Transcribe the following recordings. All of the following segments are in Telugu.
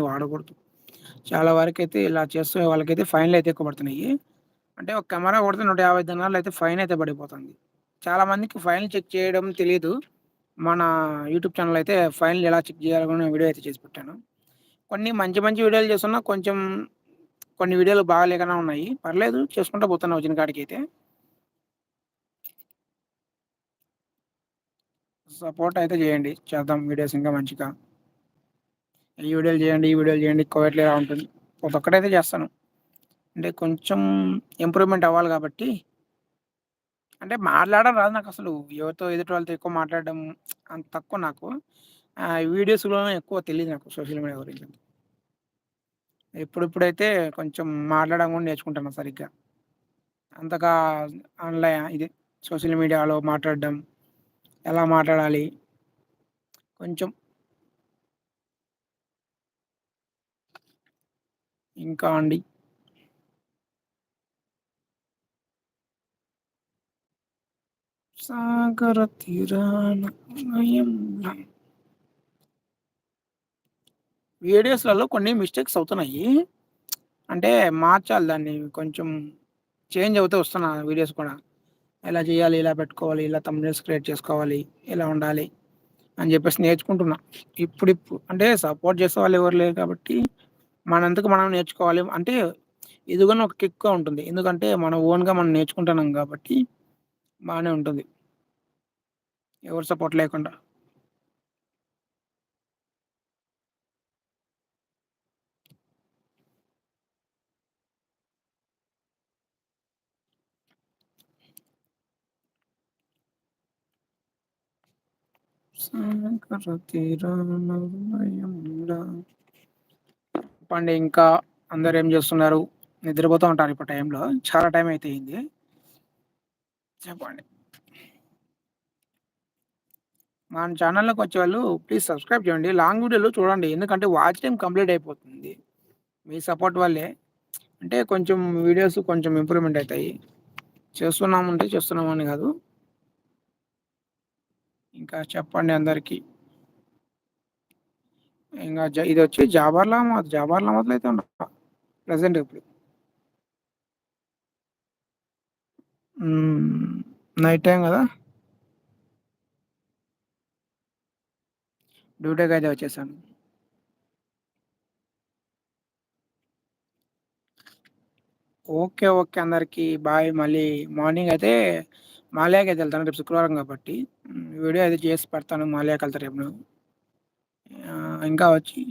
వాడకూడదు. చాలా వరకైతే ఇలా చేస్తే వాళ్ళకైతే ఫైన్‌లయితే ఎక్కువ పడుతున్నాయి. అంటే ఒక కెమెరా కొడితే 150 దినాలయితే ఫైనయితే పడిపోతుంది. చాలా మందికి ఫైన్‌లు చెక్ చేయడం తెలీదు. మన యూట్యూబ్ ఛానెల్‌లో అయితే ఫైన్‌లు ఎలా చెక్ చేయాలో కూడా నేను వీడియో అయితే చేసి పెట్టాను. కొన్ని మంచి మంచి వీడియోలు చేస్తున్నా, కొంచెం కొన్ని వీడియోలు బాగాలేకనే ఉన్నాయి. పర్లేదు చేసుకుంటా పోతున్నా వచ్చిన కాడికైతే. సపోర్ట్ అయితే చేయండి. చేద్దాం వీడియోస్ ఇంకా మంచిగా. ఈ వీడియోలు చేయండి, ఈ వీడియోలు చేయండి కోవట్లే ఇలా ఉంటుంది. ప్రతి ఒక్కటైతే చేస్తాను. అంటే కొంచెం ఇంప్రూవ్‌మెంట్ అవ్వాలి కాబట్టి అంటే మాట్లాడడం రాదు నాకసలు. ఎవరితో ఎదుటి వాళ్ళతో ఎక్కువ మాట్లాడడం అంత తక్కువ నాకు. వీడియోస్‌లోనే ఎక్కువ తెలీదు నాకు సోషల్ మీడియా గురించి. ఇప్పుడిప్పుడైతే కొంచెం మాట్లాడడం కూడా నేర్చుకుంటున్నా సరిగ్గా. అంతగా ఇది సోషల్ మీడియాలో మాట్లాడడం, ఎలా మాట్లాడాలి కొంచెం ఇంకా అండి. సాగర తీరాన ఉదయంలా వీడియోస్‌లలో కొన్ని మిస్టేక్స్ అవుతున్నాయి. అంటే మార్చాలి దాన్ని కొంచెం చేంజ్ అవుతూ వస్తున్నా వీడియోస్ కూడా. ఎలా చేయాలి, ఇలా పెట్టుకోవాలి, ఇలా థంబ్‌నెయిల్స్ క్రియేట్ చేసుకోవాలి, ఇలా ఉండాలి అని చెప్పేసి నేర్చుకుంటున్నా. ఇప్పుడిప్పుడు అంటే సపోర్ట్ చేసేవాళ్ళు ఎవరు లేరు కాబట్టి మనంతకు మనం నేర్చుకోవాలి. అంటే ఇది గాని ఒక కిక్‌గా ఉంటుంది. ఎందుకంటే మన ఓన్‌గా మనం నేర్చుకుంటున్నాం కాబట్టి బానే ఉంటుంది. ఎవరి సపోర్ట్ లేకుండా. సాగర తీరాన ఉదయంలా చెప్పండి ఇంకా అందరేం జేస్తున్నారు? నిద్రపోతూ ఉంటారు ఇప్పుడు టైంలో. చాలా టైం అయితే అయింది. చెప్పండి. మన ఛానల్‌లోకొచ్చేవాళ్ళు ప్లీజ్ సబ్స్క్రైబ్ చేయండి. లాంగ్ వీడియోలు చూడండి. ఎందుకంటే వాచ్ టైమ్ కంప్లీట్ అయిపోతుంది. మీ సపోర్ట్ వల్లే. అంటే కొంచెం వీడియోస్ కొంచెం ఇంప్రూవ్‌మెంట్ అయితాయి. చేస్తున్నామంటే చేస్తున్నామని గాదు. ఇంకా చెప్పండి అందరికి. ఇంగ ఇదొచ్చి జాబార్ల మతలో అయితే ఉండ ప్రెజెంట్ ఇప్పుడు. హ్మ్. నైట్ టైమ్ గదా! డ్యూటీకైతే వచ్చేసాను. ఓకే. ఓకే. అందరికి బాయ్. మళ్ళీ మార్నింగ్ అయితే మాల్యాకైతే ఎళ్తాను. రేపు శుక్రవారం కాబట్టి. వీడియో అయితే చేసి పెడతాను. మాల్యాకెళ్తా రేపు నేను. ఇంకా వచ్చి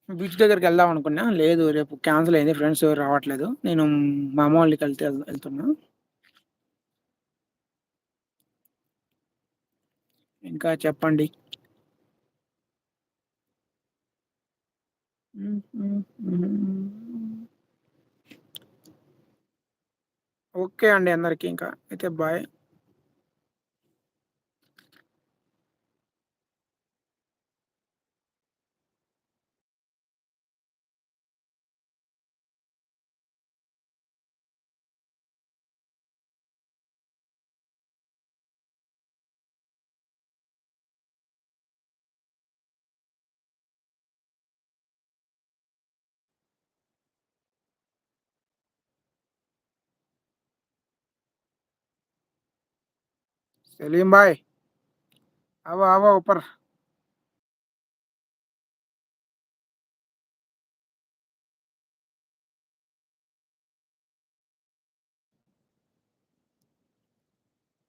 బీచ్ దగ్గరికెళ్దాం అనుకున్నా. లేదు రేపు క్యాన్సిల్ అయింది. ఫ్రెండ్స్ ఎవరు రావట్లేదు. నేను మా అమ్మ వాళ్ళ ఇంటికెళ్తే ఎళ్తున్నా. ఇంకా చెప్పండి. ఓకే అండి అందరికి ఇంకా. అయితే బాయ్. सलीम भाई, आओ, आओ ऊपर।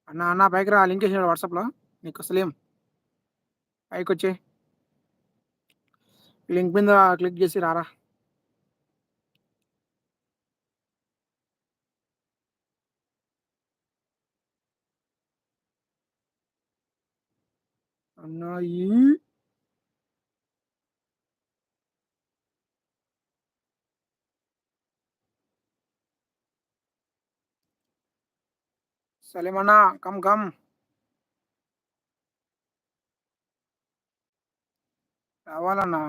అన్న అన్న పైకి రా లింక్ ఏసినాడు వాట్సాప్‌లో. నీకు సలీం పైకొచ్చేయి. లింక్ మీద క్లిక్ చేసి రారా. అన్నాయి. సలీం అన్న కమ్ కమ్. రావాలన్నా.